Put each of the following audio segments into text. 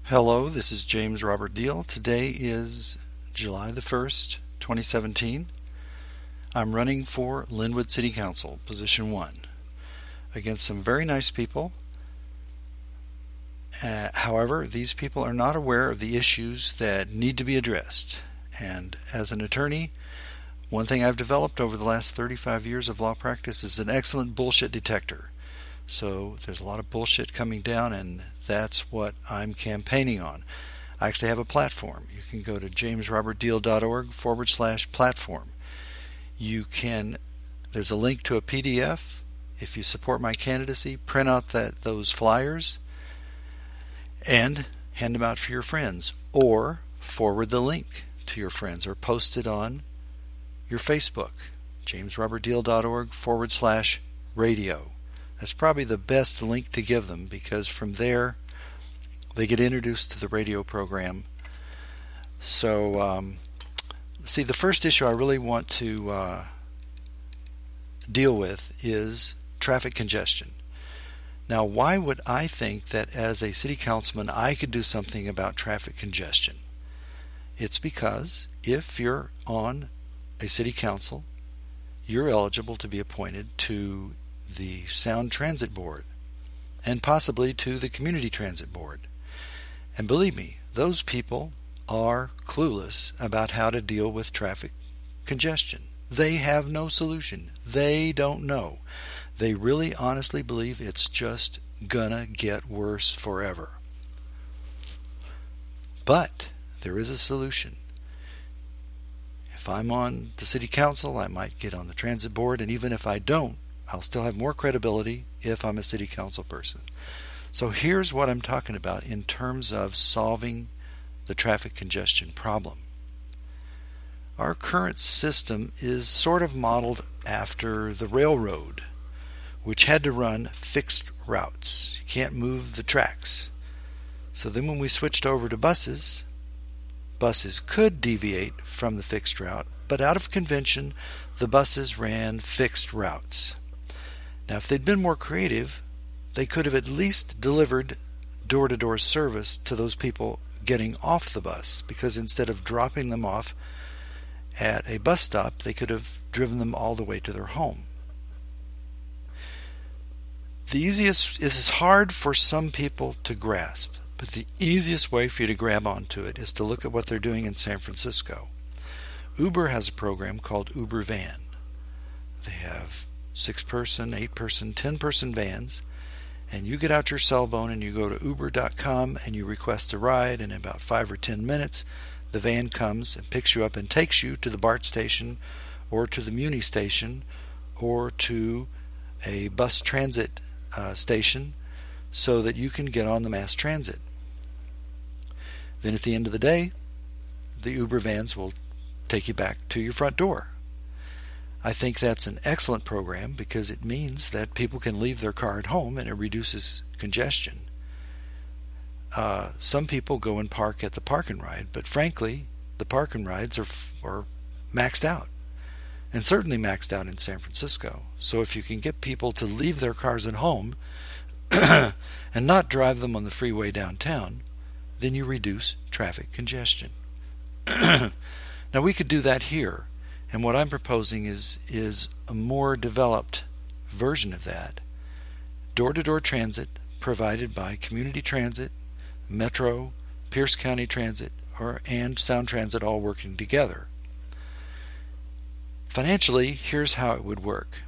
Hello, this is James Robert Deal. Today is July the 1st, 2017. I'm running for Lynnwood City Council, Position 1, against some very nice people. However, these people are not aware of the issues that need to be addressed. And as an attorney, one thing I've developed over the last 35 years of law practice is an excellent bullshit detector. So there's a lot of bullshit coming down, and that's what I'm campaigning on. I actually have a platform. You can go to jamesrobertdeal.org/platform. There's a link to a PDF. If you support my candidacy, print out those flyers and hand them out for your friends, or forward the link to your friends, or post it on your Facebook, jamesrobertdeal.org/radio. That's probably the best link to give them, because from there they get introduced to the radio program. So, see, the first issue I really want to deal with is traffic congestion. Now, why would I think that as a city councilman I could do something about traffic congestion? It's because if you're on a city council, you're eligible to be appointed to the Sound Transit Board and possibly to the Community Transit Board. And believe me, those people are clueless about how to deal with traffic congestion. They have no solution. They don't know. They really honestly believe it's just gonna get worse forever. But there is a solution. If I'm on the city council, I might get on the transit board, and even if I don't, I'll still have more credibility if I'm a city council person. So here's what I'm talking about in terms of solving the traffic congestion problem. Our current system is sort of modeled after the railroad, which had to run fixed routes. You can't move the tracks. So then when we switched over to buses could deviate from the fixed route, but out of convention, the buses ran fixed routes. Now, if they'd been more creative, they could have at least delivered door-to-door service to those people getting off the bus, because instead of dropping them off at a bus stop, they could have driven them all the way to their home. This is hard for some people to grasp, but the easiest way for you to grab onto it is to look at what they're doing in San Francisco. Uber has a program called Uber Van. They have 6-person, 8-person, 10-person vans, and you get out your cell phone and you go to uber.com and you request a ride, and in about 5 or 10 minutes the van comes and picks you up and takes you to the BART station or to the Muni station or to a bus transit station so that you can get on the mass transit. Then at the end of the day, the Uber vans will take you back to your front door. I think that's an excellent program because it means that people can leave their car at home and it reduces congestion. Some people go and park at the park and ride, but frankly, the park and rides are maxed out, and certainly maxed out in San Francisco. So if you can get people to leave their cars at home and not drive them on the freeway downtown, then you reduce traffic congestion. Now we could do that here, and what I'm proposing is a more developed version of that. Door-to-door transit provided by Community Transit, Metro, Pierce County Transit, and Sound Transit all working together. Financially, here's how it would work.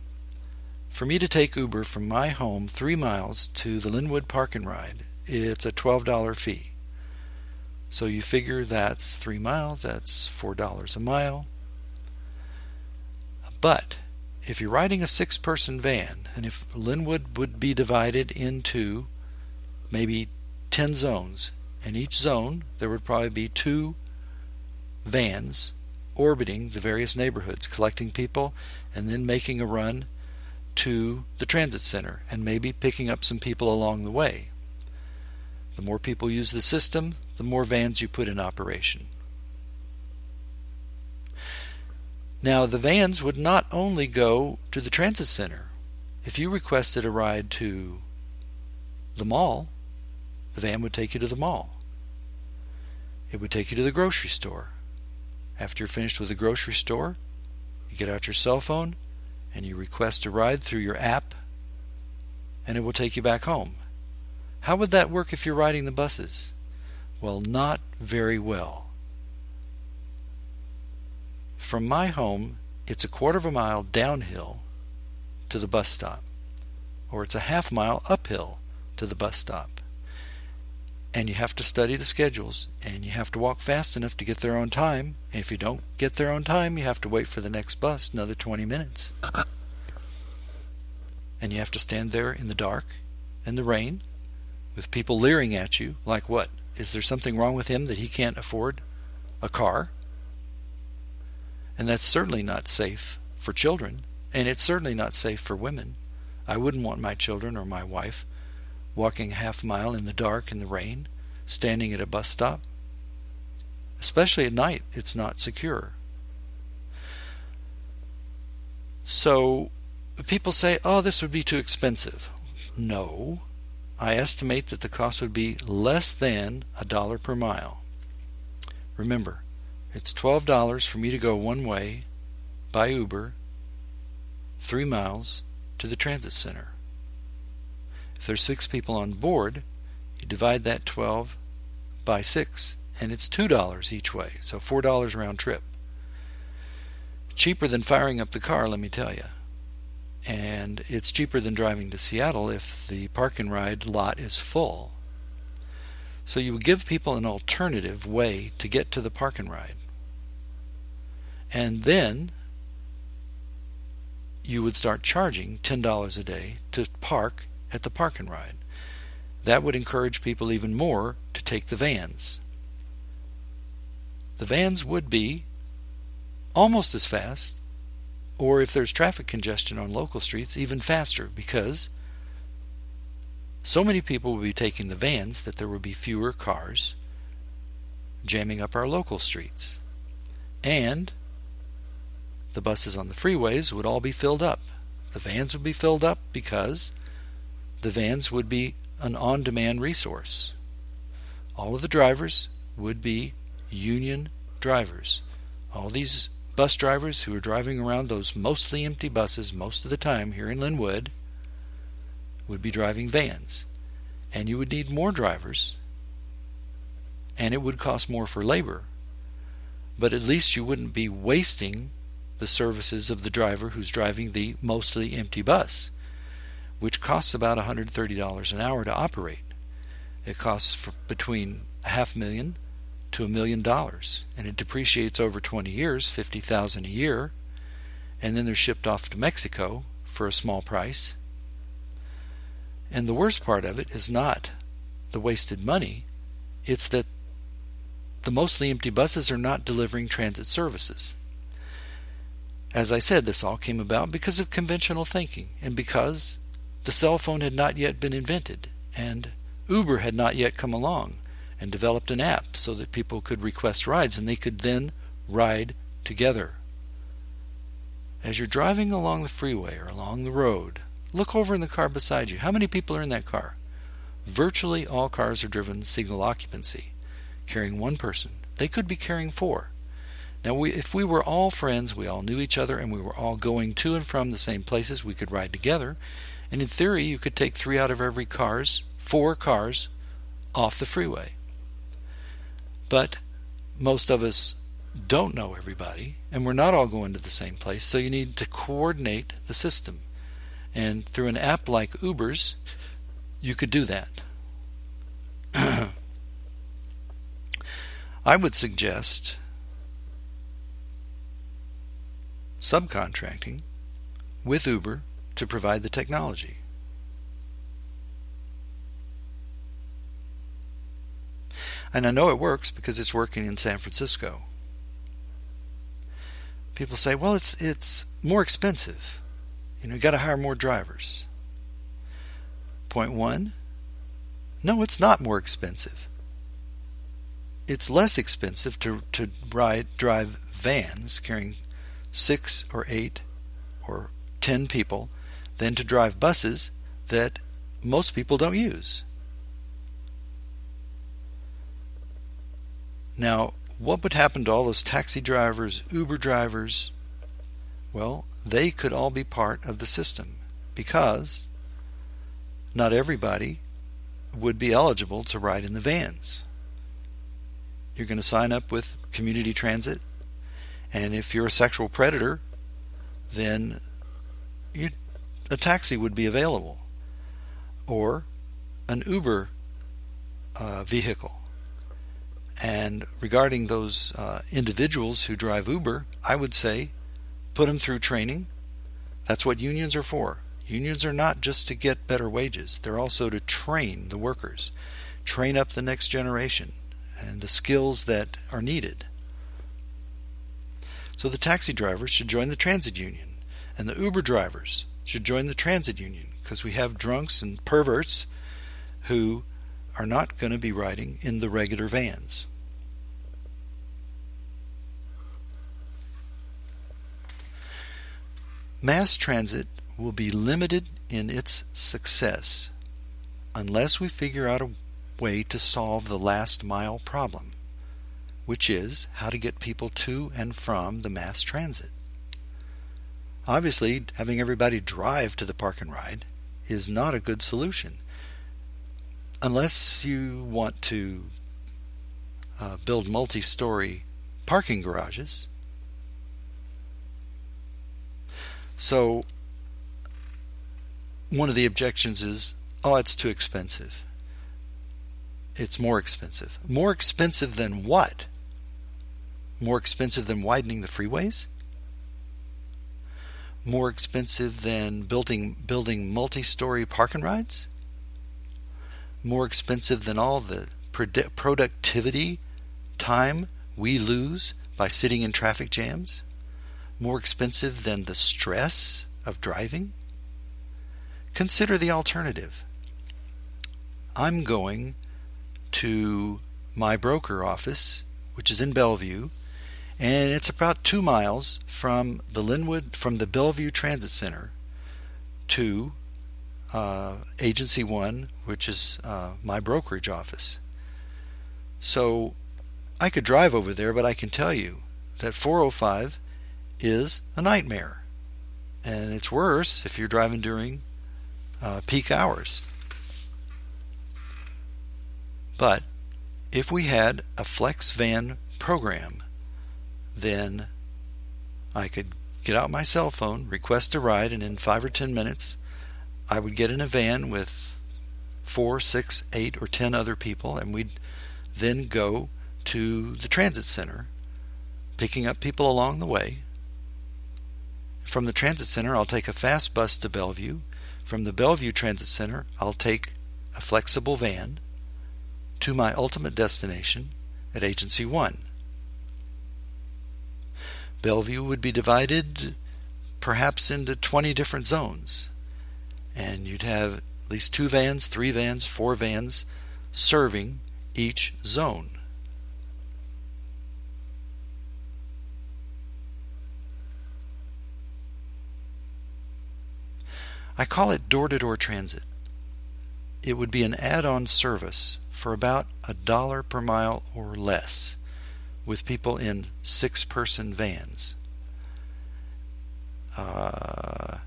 For me to take Uber from my home 3 miles to the Lynnwood Park and Ride, it's a $12 fee. So you figure that's 3 miles, that's $4 a mile. But if you're riding a 6-person van, and if Lynnwood would be divided into maybe 10 zones, and each zone there would probably be 2 vans orbiting the various neighborhoods, collecting people and then making a run to the transit center and maybe picking up some people along the way. The more people use the system, the more vans you put in operation. Now, the vans would not only go to the transit center. If you requested a ride to the mall, the van would take you to the mall. It would take you to the grocery store. After you're finished with the grocery store, you get out your cell phone and you request a ride through your app, and it will take you back home. How would that work if you're riding the buses? Well, not very well. From my home, it's a 1/4 mile downhill to the bus stop, or it's a 1/2 mile uphill to the bus stop. And you have to study the schedules, and you have to walk fast enough to get there on time. And if you don't get there on time, you have to wait for the next bus another 20 minutes. And you have to stand there in the dark and the rain with people leering at you like, what? Is there something wrong with him that he can't afford a car? And that's certainly not safe for children, and it's certainly not safe for women. I wouldn't want my children or my wife walking a 1/2 mile in the dark in the rain, standing at a bus stop. Especially at night, it's not secure. So people say, oh, this would be too expensive. No. I estimate that the cost would be less than $1 per mile. Remember, it's $12 for me to go one way by Uber 3 miles to the transit center. If there's 6 people on board, you divide that 12 by 6, and it's $2 each way, so $4 round trip. Cheaper than firing up the car, let me tell you. And it's cheaper than driving to Seattle if the park and ride lot is full. So you would give people an alternative way to get to the park and ride. And then you would start charging $10 a day to park at the park and ride. That would encourage people even more to take the vans. The vans would be almost as fast, or if there's traffic congestion on local streets, even faster, because so many people will be taking the vans that there will be fewer cars jamming up our local streets. And the buses on the freeways would all be filled up. The vans would be filled up because the vans would be an on-demand resource. All of the drivers would be union drivers. All these bus drivers who are driving around those mostly empty buses most of the time here in Lynnwood would be driving vans. And you would need more drivers, and it would cost more for labor. But at least you wouldn't be wasting the services of the driver who's driving the mostly empty bus, which costs about $130 an hour to operate. It costs between $500,000 to $1 million, and it depreciates over 20 years, $50,000 a year, and then they're shipped off to Mexico for a small price. And the worst part of it is not the wasted money, it's that the mostly empty buses are not delivering transit services. As I said, this all came about because of conventional thinking, and because the cell phone had not yet been invented, and Uber had not yet come along and developed an app so that people could request rides and they could then ride together. As you're driving along the freeway or along the road, look over in the car beside you. How many people are in that car? Virtually all cars are driven single occupancy, carrying one person. They could be carrying four. Now, if we were all friends, we all knew each other, and we were all going to and from the same places, we could ride together. And in theory, you could take 3 out of every 4 cars off the freeway. But most of us don't know everybody, and we're not all going to the same place, so you need to coordinate the system. And through an app like Uber's, you could do that. I would suggest subcontracting with Uber to provide the technology. And I know it works because it's working in San Francisco. People say, well, it's more expensive. You got to hire more drivers. Point 1, no, it's not more expensive. It's less expensive to drive vans carrying 6 or 8 or 10 people than to drive buses that most people don't use. Now, what would happen to all those taxi drivers, Uber drivers? Well, they could all be part of the system because not everybody would be eligible to ride in the vans. You're going to sign up with community transit, and if you're a sexual predator, then a taxi would be available, or an Uber vehicle. And regarding those individuals who drive Uber, I would say put them through training. That's what unions are for. Unions are not just to get better wages. They're also to train the workers, train up the next generation and the skills that are needed. So the taxi drivers should join the transit union, and the Uber drivers should join the transit union, because we have drunks and perverts who are not going to be riding in the regular vans. Mass transit will be limited in its success unless we figure out a way to solve the last mile problem, which is how to get people to and from the mass transit. Obviously, having everybody drive to the park and ride is not a good solution unless you want to build multi-story parking garages. So one of the objections is, oh, it's too expensive. It's more expensive. More expensive than what? More expensive than widening the freeways? More expensive than building multi-story park and rides? More expensive than all the productivity time we lose by sitting in traffic jams? More expensive than the stress of driving? Consider the alternative. I'm going to my broker office, which is in Bellevue, and it's about 2 miles from the Bellevue Transit Center to Agency 1, which is my brokerage office. So I could drive over there, but I can tell you that 405 is a nightmare. And it's worse if you're driving during peak hours. But if we had a flex van program, then I could get out my cell phone, request a ride, and in 5 or 10 minutes, I would get in a van with 4, 6, 8, or 10 other people, and we'd then go to the transit center, picking up people along the way. From the transit center, I'll take a fast bus to Bellevue. From the Bellevue Transit Center, I'll take a flexible van to my ultimate destination at Agency 1. Bellevue would be divided perhaps into 20 different zones, and you'd have at least 2 vans, 3 vans, 4 vans serving each zone. I call it door-to-door transit. It would be an add-on service for about $1 per mile or less, with people in 6-person vans. The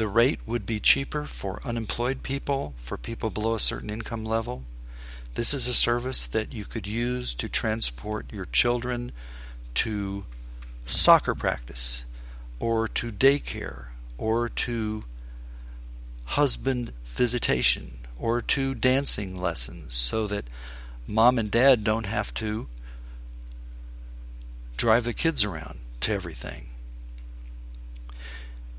rate would be cheaper for unemployed people, for people below a certain income level. This is a service that you could use to transport your children to soccer practice, or to daycare, or to husband visitation, or to dancing lessons, so that mom and dad don't have to drive the kids around to everything.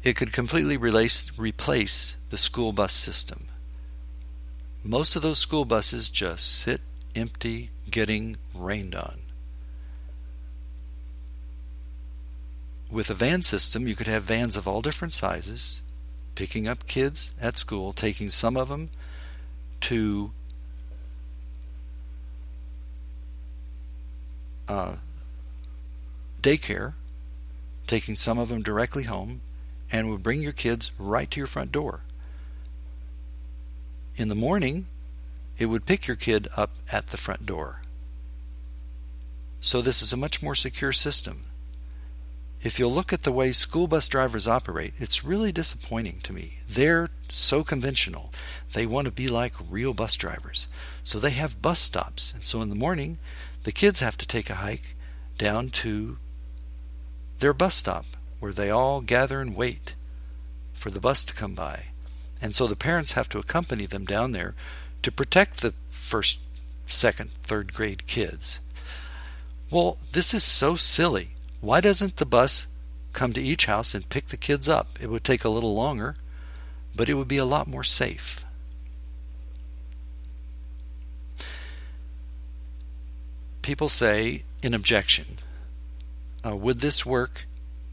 It could completely replace the school bus system. Most of those school buses just sit empty, getting rained on. With a van system, you could have vans of all different sizes, picking up kids at school, taking some of them to daycare, taking some of them directly home, and would bring your kids right to your front door. In the morning, it would pick your kid up at the front door. So this is a much more secure system. If you'll look at the way school bus drivers operate, it's really disappointing to me. They're so conventional. They want to be like real bus drivers. So they have bus stops. And so in the morning, the kids have to take a hike down to their bus stop, where they all gather and wait for the bus to come by. And so the parents have to accompany them down there to protect the first, second, third grade kids. Well, this is so silly. Why doesn't the bus come to each house and pick the kids up? It would take a little longer, but it would be a lot more safe. People say, in objection, would this work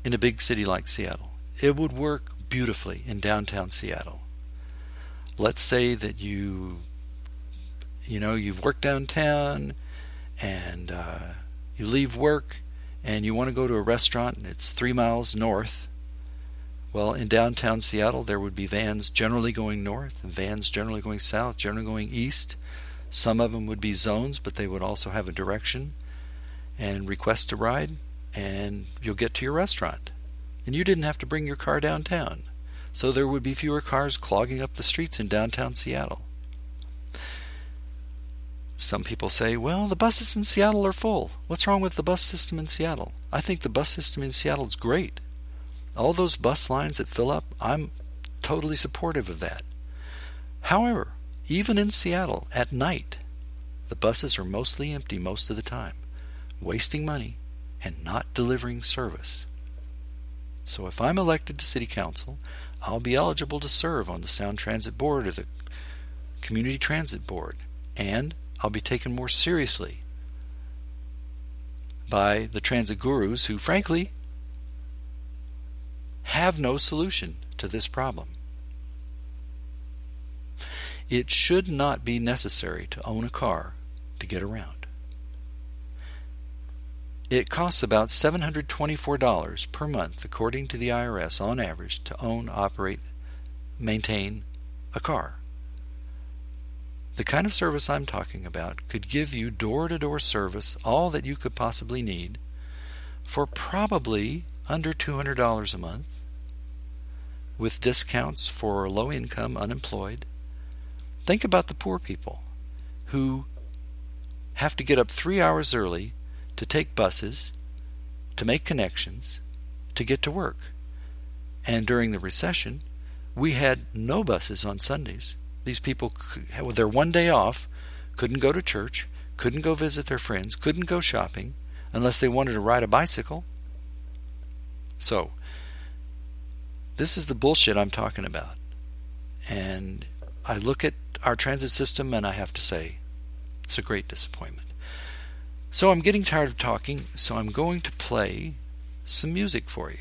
in a big city like Seattle? It would work beautifully in downtown Seattle. Let's say that you've worked downtown and you leave work and you want to go to a restaurant and it's 3 miles north. Well, in downtown Seattle, there would be vans generally going north and vans generally going south, generally going east. Some of them would be zones, but they would also have a direction, and request a ride, and you'll get to your restaurant. And you didn't have to bring your car downtown. So there would be fewer cars clogging up the streets in downtown Seattle. Some people say, well, the buses in Seattle are full. What's wrong with the bus system in Seattle? I think the bus system in Seattle is great. All those bus lines that fill up, I'm totally supportive of that. However, even in Seattle, at night, the buses are mostly empty most of the time, wasting money and not delivering service. So if I'm elected to City Council, I'll be eligible to serve on the Sound Transit Board or the Community Transit Board, and I'll be taken more seriously by the transit gurus who, frankly, have no solution to this problem. It should not be necessary to own a car to get around. It costs about $724 per month, according to the IRS, on average, to own, operate, maintain a car. The kind of service I'm talking about could give you door-to-door service, all that you could possibly need, for probably under $200 a month, with discounts for low-income unemployed. Think about the poor people who have to get up 3 hours early to take buses, to make connections, to get to work. And during the recession, we had no buses on Sundays. These people, with their one day off, couldn't go to church, couldn't go visit their friends, couldn't go shopping unless they wanted to ride a bicycle. So, this is the bullshit I'm talking about. And I look at our transit system and I have to say, it's a great disappointment. So I'm getting tired of talking, so I'm going to play some music for you.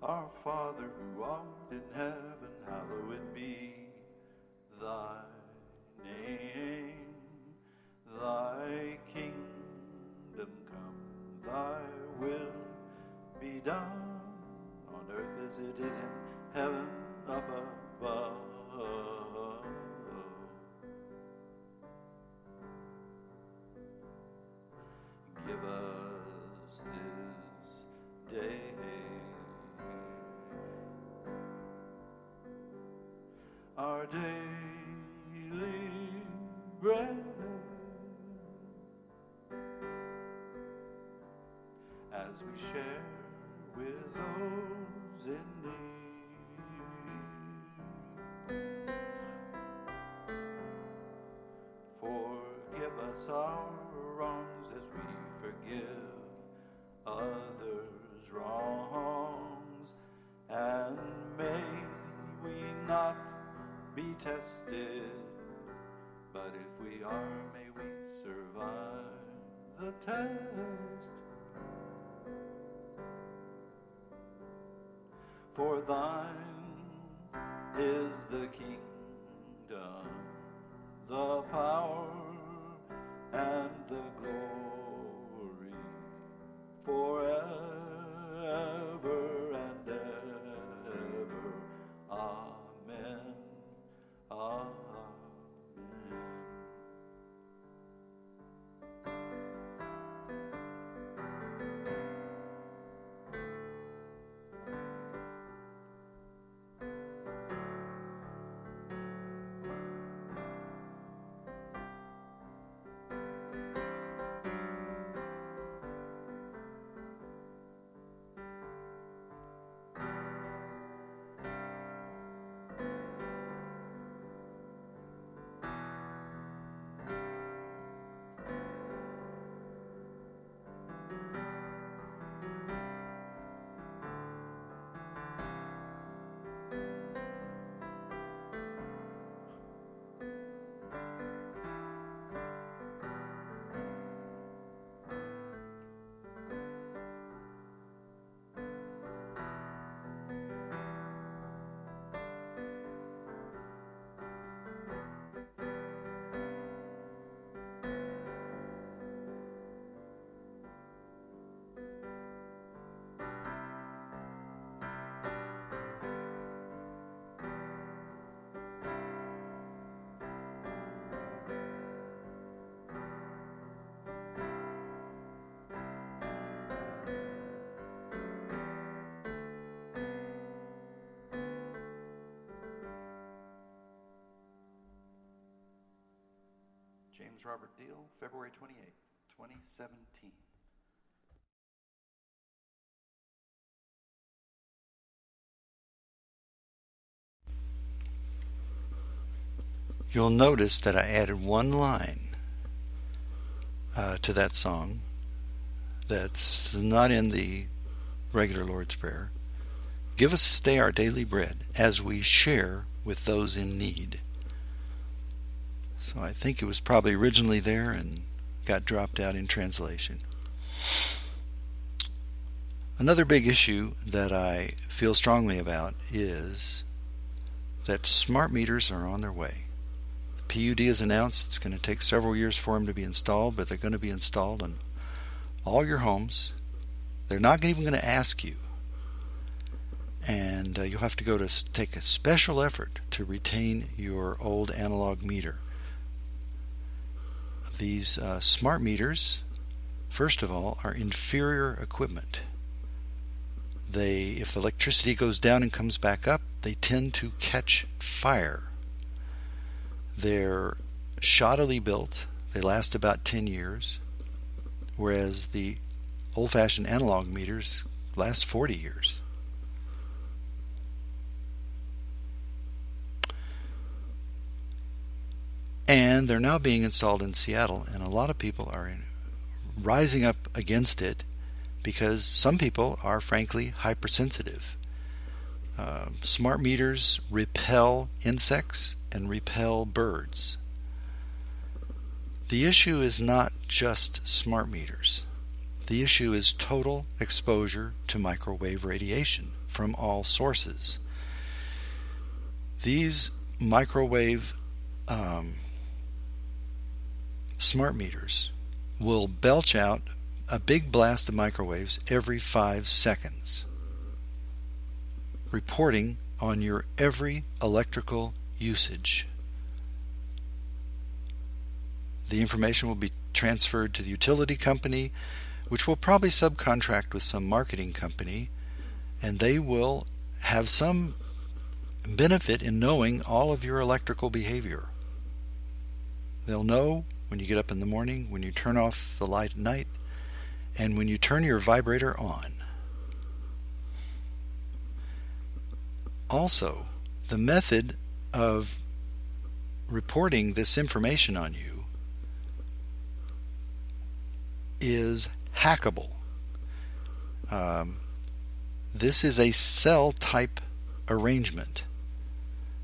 Our Father who art in heaven, hallowed be thy name. Thy kingdom come, thy will be done on earth as it is in heaven up above. Give us this day our daily bread, as we share with those in need. Forgive us our wrongs as we forgive others' wrongs, and may we not be tested, but if we are, may we survive the test. For thine is the kingdom, the power, and the glory, forever and ever. Amen. Amen. James Robert Deal, February 28th, 2017. You'll notice that I added one line to that song that's not in the regular Lord's Prayer. Give us this day our daily bread as we share with those in need. So I think it was probably originally there and got dropped out in translation. Another big issue that I feel strongly about is that smart meters are on their way. The PUD has announced it's going to take several years for them to be installed, but they're going to be installed in all your homes. They're not even going to ask you. And you'll have to go to take a special effort to retain your old analog meter. These smart meters, first of all, are inferior equipment. If electricity goes down and comes back up, they tend to catch fire. They're shoddily built. They last about 10 years, whereas the old-fashioned analog meters last 40 years. And they're now being installed in Seattle, and a lot of people are rising up against it because some people are frankly hypersensitive. Smart meters repel insects and repel birds. The issue is not just smart meters. The issue is total exposure to microwave radiation from all sources. These microwave smart meters will belch out a big blast of microwaves every 5 seconds, reporting on your every electrical usage. The information will be transferred to the utility company, which will probably subcontract with some marketing company, and they will have some benefit in knowing all of your electrical behavior. They'll know when you get up in the morning, when you turn off the light at night, and when you turn your vibrator on. Also, the method of reporting this information on you is hackable. This is a cell type arrangement,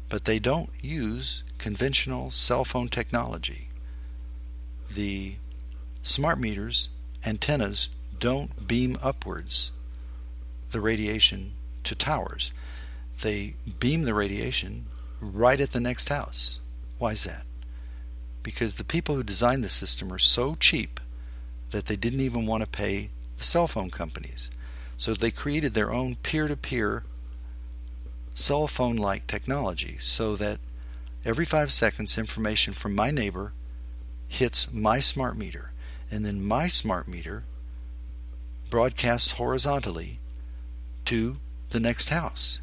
but they don't use conventional cell phone technology. The smart meters, antennas, don't beam upwards the radiation to towers. They beam the radiation right at the next house. Why is that? Because the people who designed the system are so cheap that they didn't even want to pay the cell phone companies. So they created their own peer-to-peer cell phone-like technology so that every 5 seconds information from my neighbor hits my smart meter, and then my smart meter broadcasts horizontally to the next house,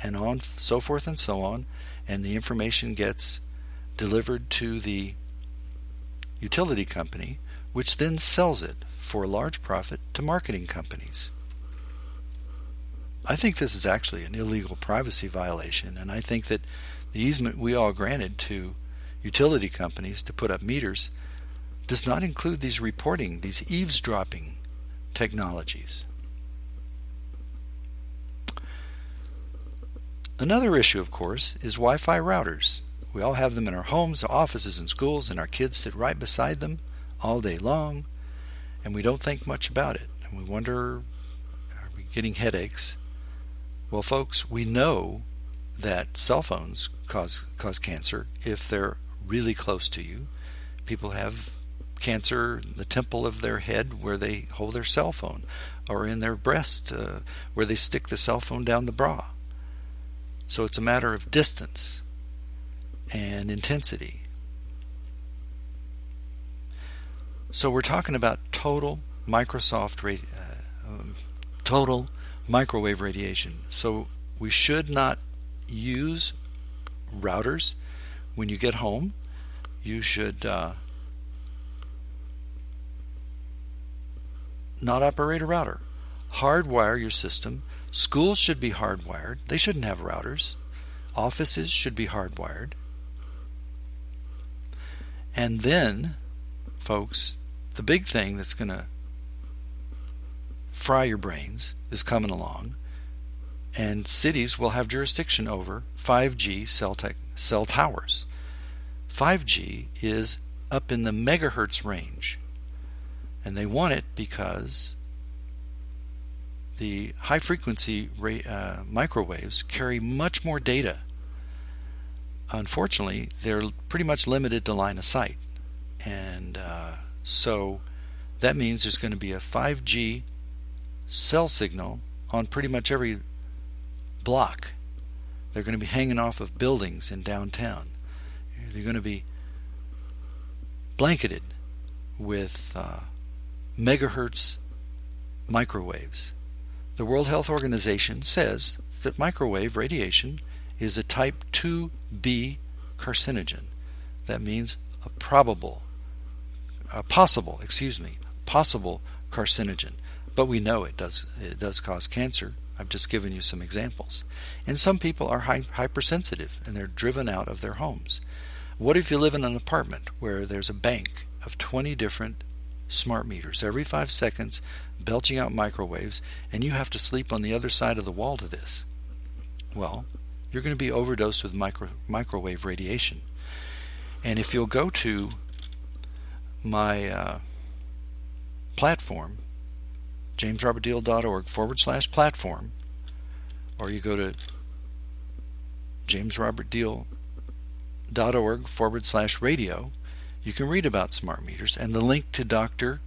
and on so forth and so on, and the information gets delivered to the utility company, which then sells it for a large profit to marketing companies. I think this is actually an illegal privacy violation, and I think that the easement we all granted to utility companies to put up meters does not include these reporting, these eavesdropping technologies. Another issue, of course, is Wi-Fi routers. We all have them in our homes, our offices, and schools, and our kids sit right beside them all day long, and we don't think much about it. And we wonder, are we getting headaches? Well, folks, we know that cell phones cause cancer if they're really close to you. People have cancer in the temple of their head where they hold their cell phone, or in their breast where they stick the cell phone down the bra. So it's a matter of distance and intensity. So we're talking about total microwave radiation. So we should not use routers when you get home. You should not operate a router. Hardwire your system. Schools should be hardwired. They shouldn't have routers. Offices should be hardwired. And then, folks, the big thing that's going to fry your brains is coming along, and cities will have jurisdiction over 5G cell towers. 5G is up in the megahertz range, and they want it because the high frequency microwaves carry much more data. Unfortunately, they're pretty much limited to line of sight, and so that means there's going to be a 5G cell signal on pretty much every block. They're going to be hanging off of buildings in downtown. They're going to be blanketed with megahertz microwaves. The World Health Organization says that microwave radiation is a type 2B carcinogen. That means a possible carcinogen. But we know it does cause cancer. I've just given you some examples. And some people are hypersensitive and they're driven out of their homes. What if you live in an apartment where there's a bank of 20 different smart meters every 5 seconds belching out microwaves, and you have to sleep on the other side of the wall to this? Well, you're going to be overdosed with microwave radiation. And if you'll go to my platform, jamesrobertdeal.org/platform, or you go to jamesrobertdeal.org/radio, you can read about smart meters and the link to Dr.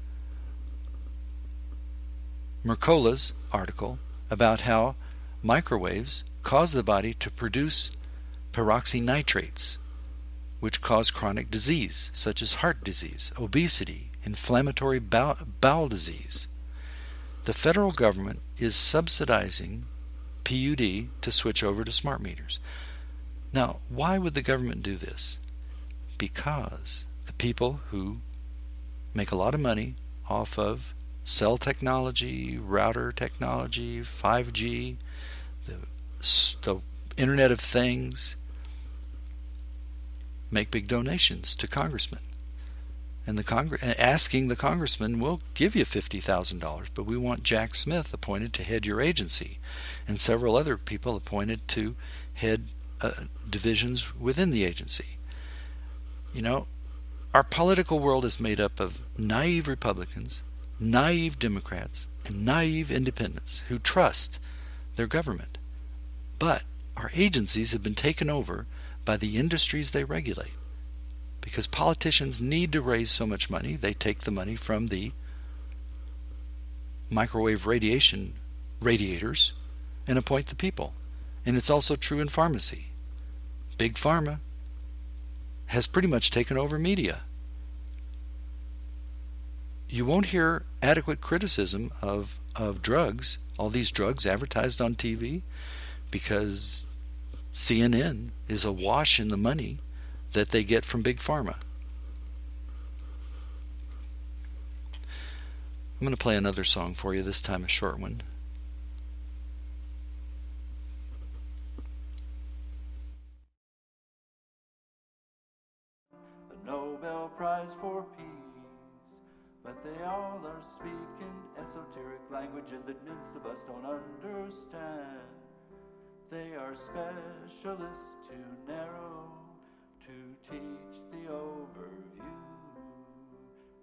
Mercola's article about how microwaves cause the body to produce peroxynitrates, which cause chronic disease such as heart disease, obesity, inflammatory bowel disease. The federal government is subsidizing PUD to switch over to smart meters. Now, why would the government do this? Because the people who make a lot of money off of cell technology, router technology, 5G, the Internet of Things, make big donations to congressmen. And asking the congressman, we'll give you $50,000, but we want Jack Smith appointed to head your agency, and several other people appointed to head divisions within the agency. You know, our political world is made up of naive Republicans, naive Democrats, and naive independents who trust their government. But our agencies have been taken over by the industries they regulate. Because politicians need to raise so much money, they take the money from the microwave radiation radiators and appoint the people. And it's also true in pharmacy. Big Pharma has pretty much taken over media. You won't hear adequate criticism of drugs, all these drugs advertised on TV, because CNN is awash in the money that they get from Big Pharma. I'm going to play another song for you, this time a short one. The Nobel Prize for Peace, but they all are speaking esoteric languages that most of us don't understand. They are specialists too narrow to teach the overview,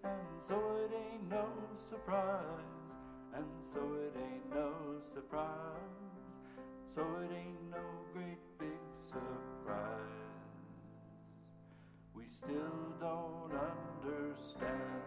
and so it ain't no surprise, and so it ain't no surprise, so it ain't no great big surprise. We still don't understand.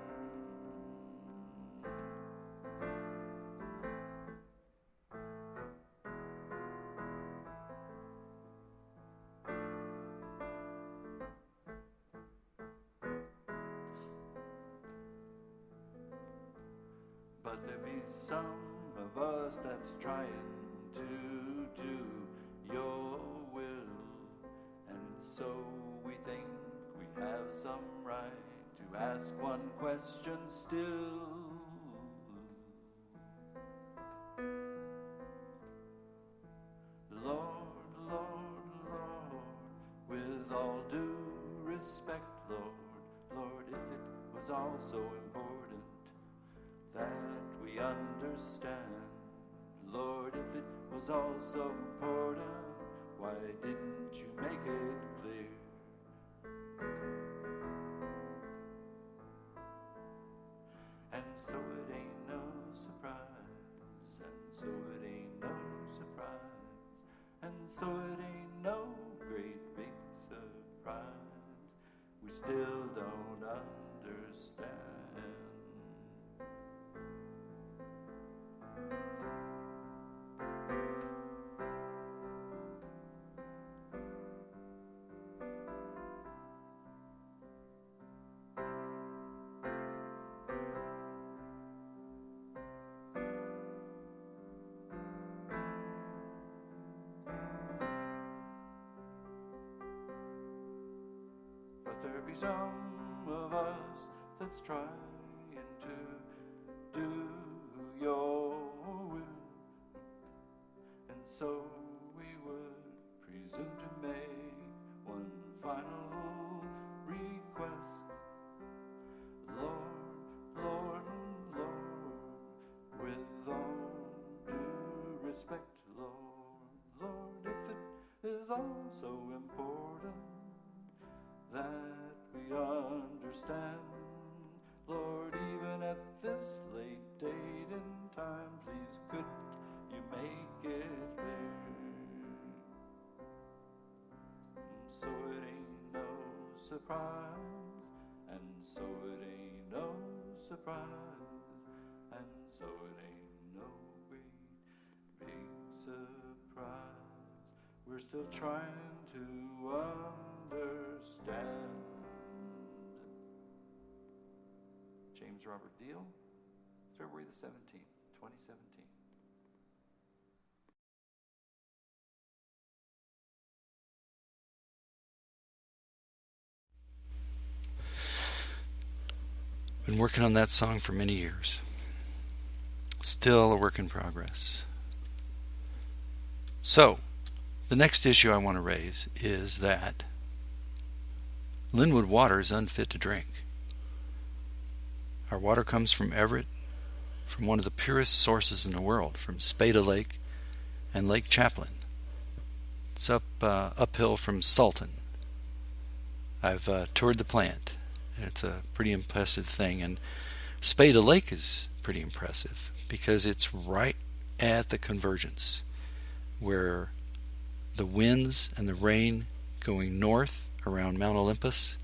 But there be some of us that's trying to do your will, and so we think we have some right to ask one question still. so important that we understand. Lord, if it was all so important, why didn't you make it clear? And so it ain't no surprise, and so it ain't no surprise, and so it ain't no great big surprise. We still don't understand. There be some of us that's trying to do your will, and so we would presume to make one final request. Lord, Lord, Lord, with all due respect, Lord, Lord, if it is all so important that we understand, Lord, even at this late date in time, please could you make it clear? So it ain't no surprise, and so it ain't no surprise, and so it ain't no great big surprise. We're still trying to understand. James Robert Deal, February the 17th, 2017. Been working on that song for many years. Still a work in progress. So, the next issue I want to raise is that Lynnwood water is unfit to drink. Our water comes from Everett, from one of the purest sources in the world, from Spada Lake and Lake Chaplin. It's uphill from Sultan. I've toured the plant, and it's a pretty impressive thing. And Spada Lake is pretty impressive because it's right at the convergence where the winds and the rain going north around Mount Olympus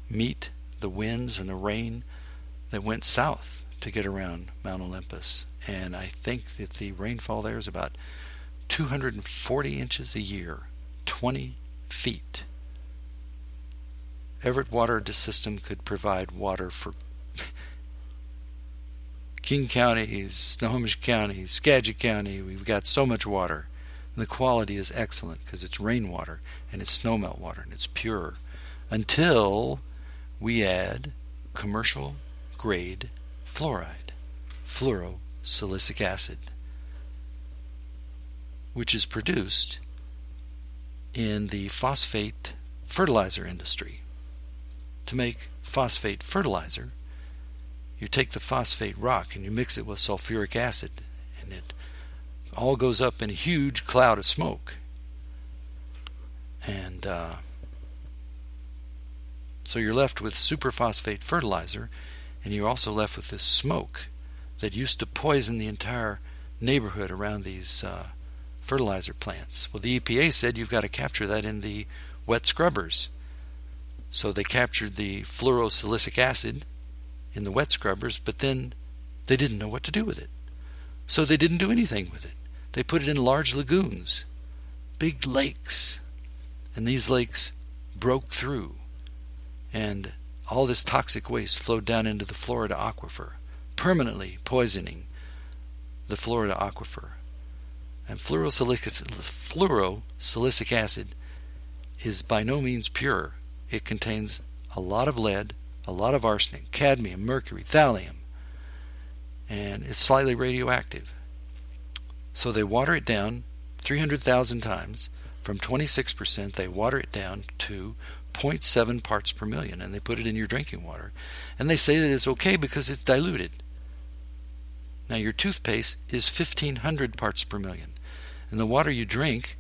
meet the winds and the rain that went south to get around Mount Olympus. And I think that the rainfall there is about 240 inches a year, 20 feet. Everett water system could provide water for King County, Snohomish County, Skagit County. We've got so much water. And the quality is excellent because it's rainwater and it's snowmelt water and it's pure. Until we add commercial grade fluoride, fluorosilicic acid, which is produced in the phosphate fertilizer industry. To make phosphate fertilizer, you take the phosphate rock and you mix it with sulfuric acid, and it all goes up in a huge cloud of smoke. And so you're left with superphosphate fertilizer, and you're also left with this smoke that used to poison the entire neighborhood around these fertilizer plants. Well, the EPA said you've got to capture that in the wet scrubbers. So they captured the fluorosilicic acid in the wet scrubbers, but then they didn't know what to do with it. So they didn't do anything with it. They put it in large lagoons, big lakes, and these lakes broke through, and all this toxic waste flowed down into the Florida aquifer, permanently poisoning the Florida aquifer. And fluorosilicic acid is by no means pure. It contains a lot of lead, a lot of arsenic, cadmium, mercury, thallium, and it's slightly radioactive. So they water it down 300,000 times. From 26%, they water it down to 0.7 parts per million, and they put it in your drinking water. And they say that it's okay because it's diluted. Now your toothpaste is 1,500 parts per million, and the water you drink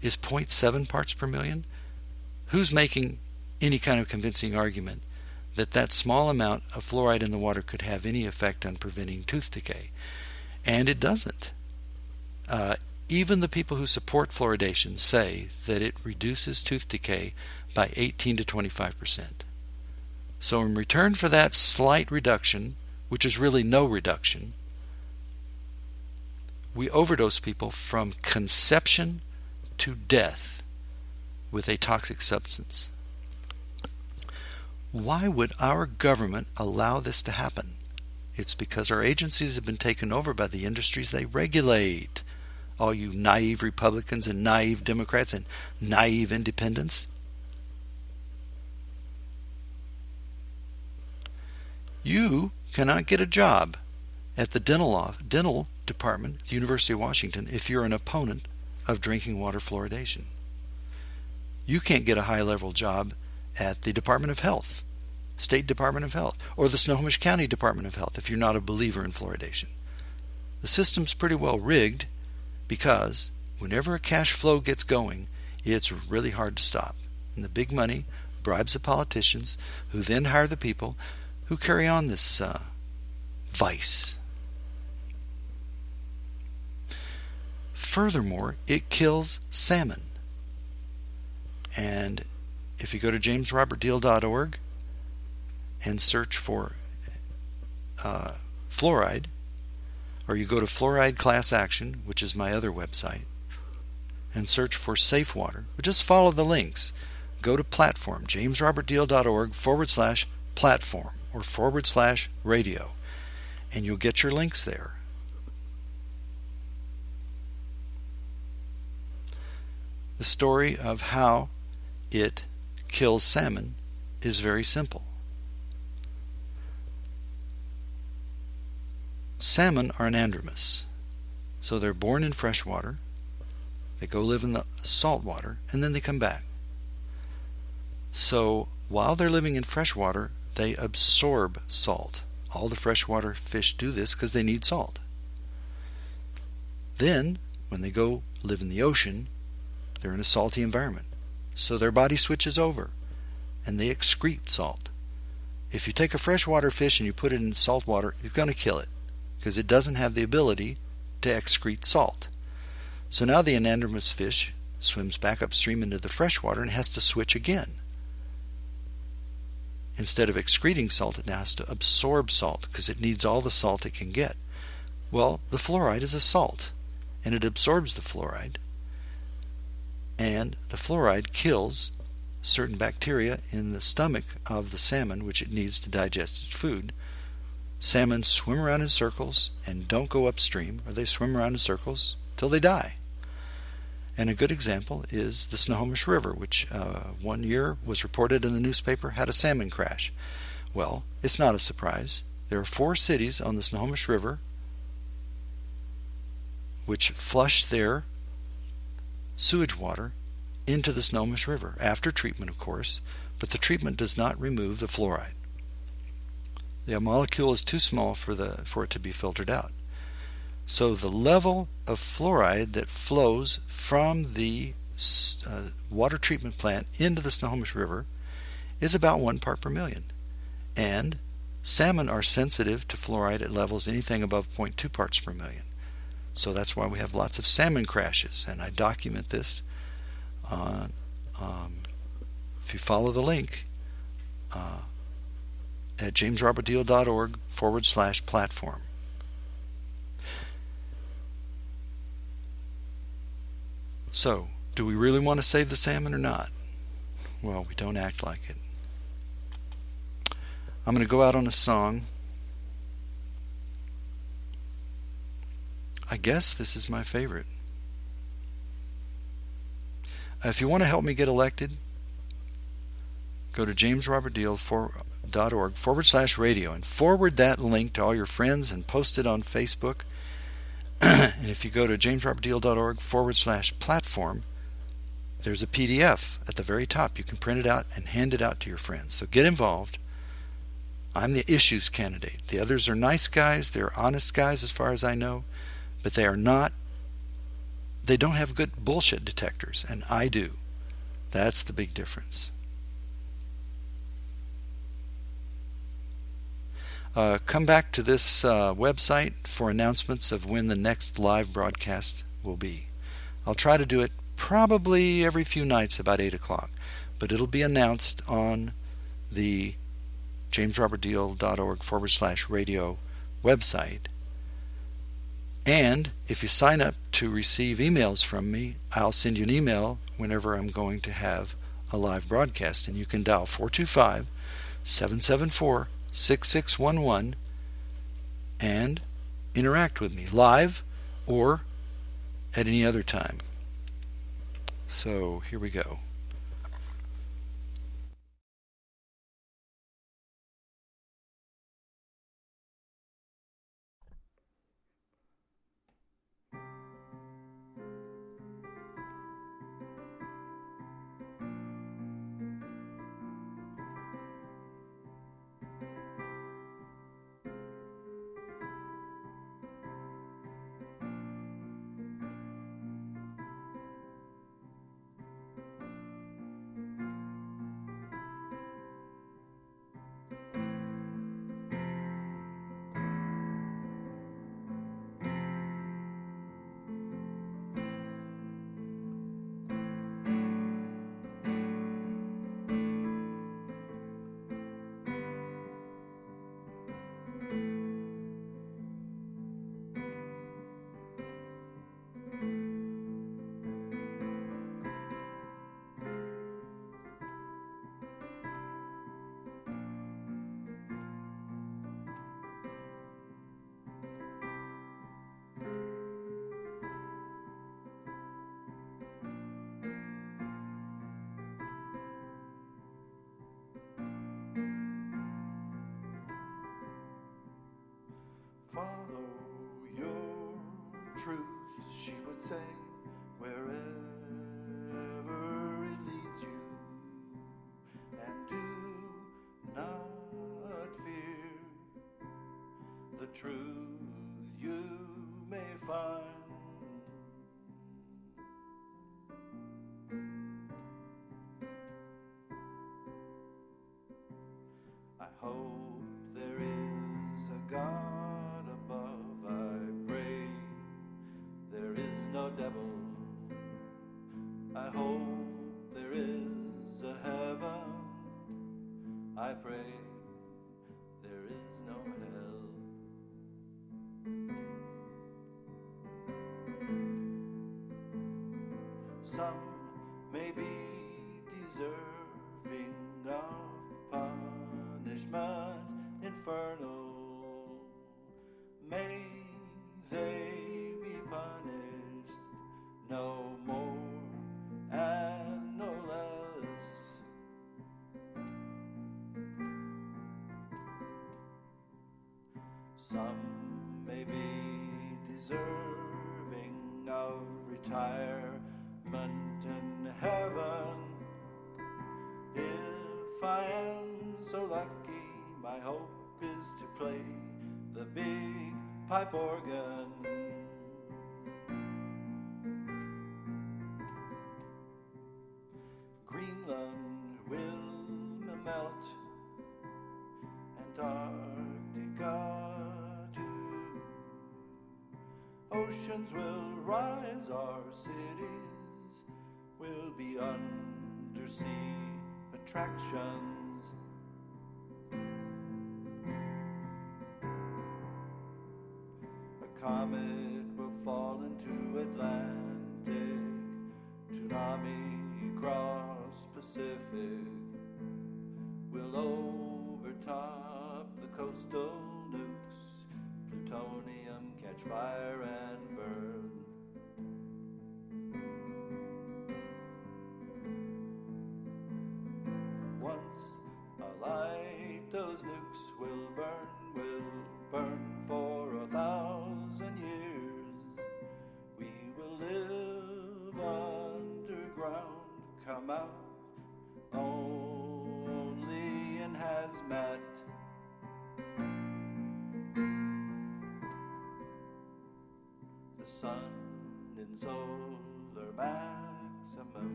is 0.7 parts per million. Who's making any kind of convincing argument that that small amount of fluoride in the water could have any effect on preventing tooth decay? And it doesn't. Even the people who support fluoridation say that it reduces tooth decay by 18 to 25%. So in return for that slight reduction, which is really no reduction, we overdose people from conception to death with a toxic substance. Why would our government allow this to happen? It's because our agencies have been taken over by the industries they regulate. All you naive Republicans and naive Democrats and naive independents. You cannot get a job at the dental department at the University of Washington if you're an opponent of drinking water fluoridation. You can't get a high-level job at the Department of Health, State Department of Health, or the Snohomish County Department of Health if you're not a believer in fluoridation. The system's pretty well rigged because whenever a cash flow gets going, it's really hard to stop. And the big money bribes the politicians who then hire the people who carry on this vice. Furthermore, it kills salmon. And if you go to jamesrobertdeal.org and search for fluoride, or you go to Fluoride Class Action, which is my other website, and search for safe water, but just follow the links. Go to platform, jamesrobertdeal.org/platform or /radio, and you'll get your links there. The story of how it kills salmon is very simple. Salmon are anadromous, so they're born in fresh water, they go live in the salt water, and then they come back. So while they're living in fresh water, they absorb salt. All the freshwater fish do this because they need salt. Then, when they go live in the ocean, they're in a salty environment. So their body switches over, and they excrete salt. If you take a freshwater fish and you put it in salt water, you're going to kill it, because it doesn't have the ability to excrete salt. So now the anadromous fish swims back upstream into the freshwater and has to switch again. Instead of excreting salt, it now has to absorb salt because it needs all the salt it can get. Well, the fluoride is a salt, and it absorbs the fluoride, and the fluoride kills certain bacteria in the stomach of the salmon, which it needs to digest its food. Salmon swim around in circles and don't go upstream, or they swim around in circles till they die. And a good example is the Snohomish River, which one year was reported in the newspaper had a salmon crash. Well, it's not a surprise. There are 4 cities on the Snohomish River which flush their sewage water into the Snohomish River, after treatment, of course, but the treatment does not remove the fluoride. The molecule is too small for it to be filtered out. So the level of fluoride that flows from the water treatment plant into the Snohomish River is about 1 part per million. And salmon are sensitive to fluoride at levels anything above 0.2 parts per million. So that's why we have lots of salmon crashes, and I document this on, if you follow the link at jamesrobertdeal.org/platform. So, do we really want to save the salmon or not? Well, we don't act like it. I'm going to go out on a song. I guess this is my favorite. If you want to help me get elected, go to jamesrobertdeal.org/radio and forward that link to all your friends and post it on Facebook. And if you go to jamesrobertdeal.org/platform, there's a PDF at the very top. You can print it out and hand it out to your friends. So get involved. I'm the issues candidate. The others are nice guys. They're honest guys as far as I know. But they don't have good bullshit detectors, and I do. That's the big difference. Come back to this website for announcements of when the next live broadcast will be. I'll try to do it probably every few nights about 8 o'clock, but it'll be announced on the jamesrobertdeal.org/radio website. And if you sign up to receive emails from me, I'll send you an email whenever I'm going to have a live broadcast. And you can dial 425-774-6611 and interact with me live or at any other time. So here we go. Follow your truth, she would say, wherever it leads you, and do not fear the truth you may find. I hope there is a God above, I pray there is no devil. I hope there is a heaven, I pray there is no hell. Some may be deserving of punishment infernal. May they be punished no more and no less. Some may be deserving of retirement in heaven. If I am so lucky, my hope is to play the big pipe organ. Greenland will melt, Antarctica too. Oceans will rise, our cities will be undersea attractions. A comet will fall into Atlantic, tsunami cross Pacific, will overtop the coastal nukes, plutonium catch fire and burn. Once alight, those nukes will burn for 1,000 years.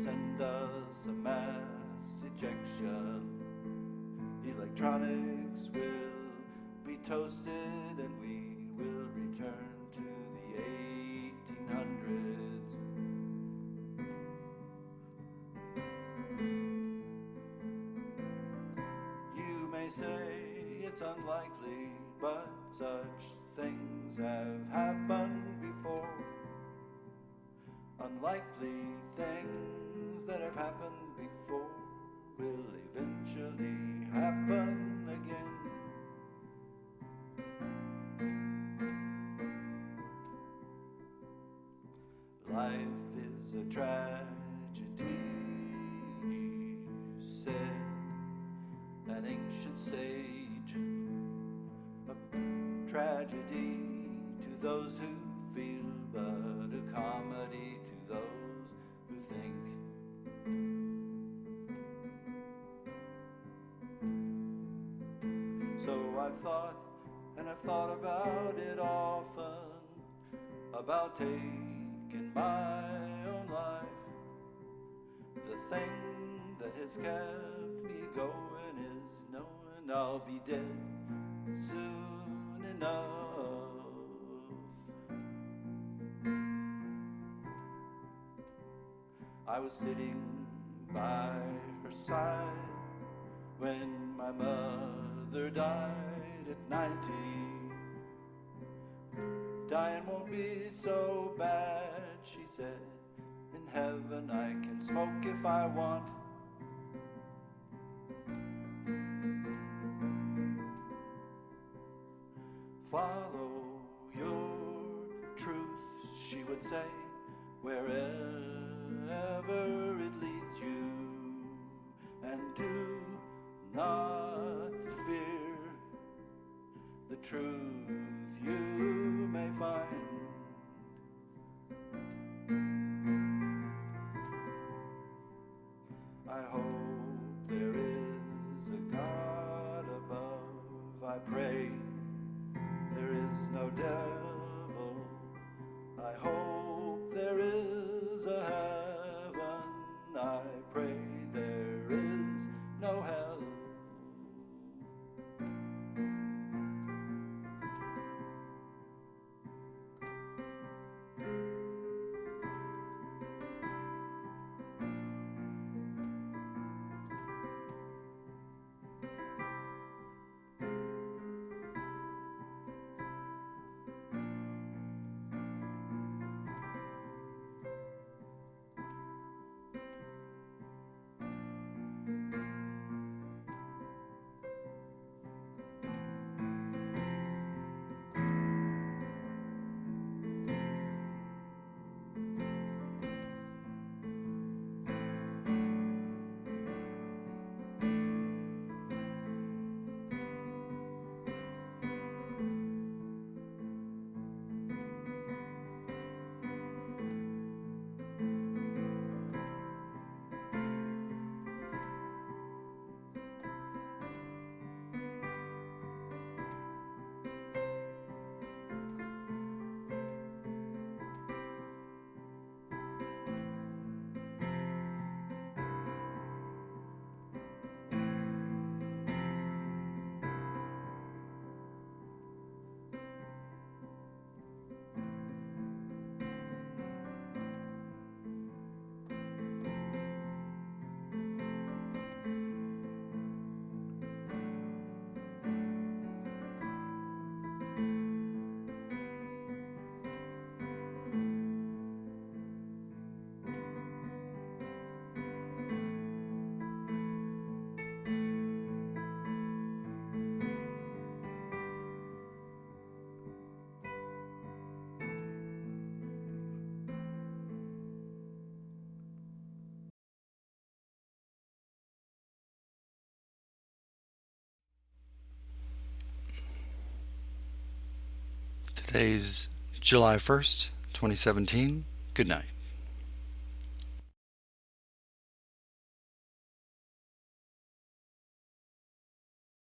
send us a mass ejection. Electronics will be toasted and we will return to the 1800s. You may say it's unlikely, but such things have happened before. Unlikely things that have happened before will eventually happen again. Life is a tragedy, said an ancient sage. A tragedy to those who feel, but a comedy to those who think. So I've thought about it often, about taking my own life. The thing that has kept me going is knowing I'll be dead soon enough. I was sitting by her side when my mother died at 90. Dying won't be so bad, she said. In heaven I can smoke if I want. Follow your truth, she would say, wherever it leads you, and do not fear the truth you may find. I hope there is a God above. I pray there is no devil. I hope there is a heaven. I pray there is no hell. Today's July 1st, 2017. Good night.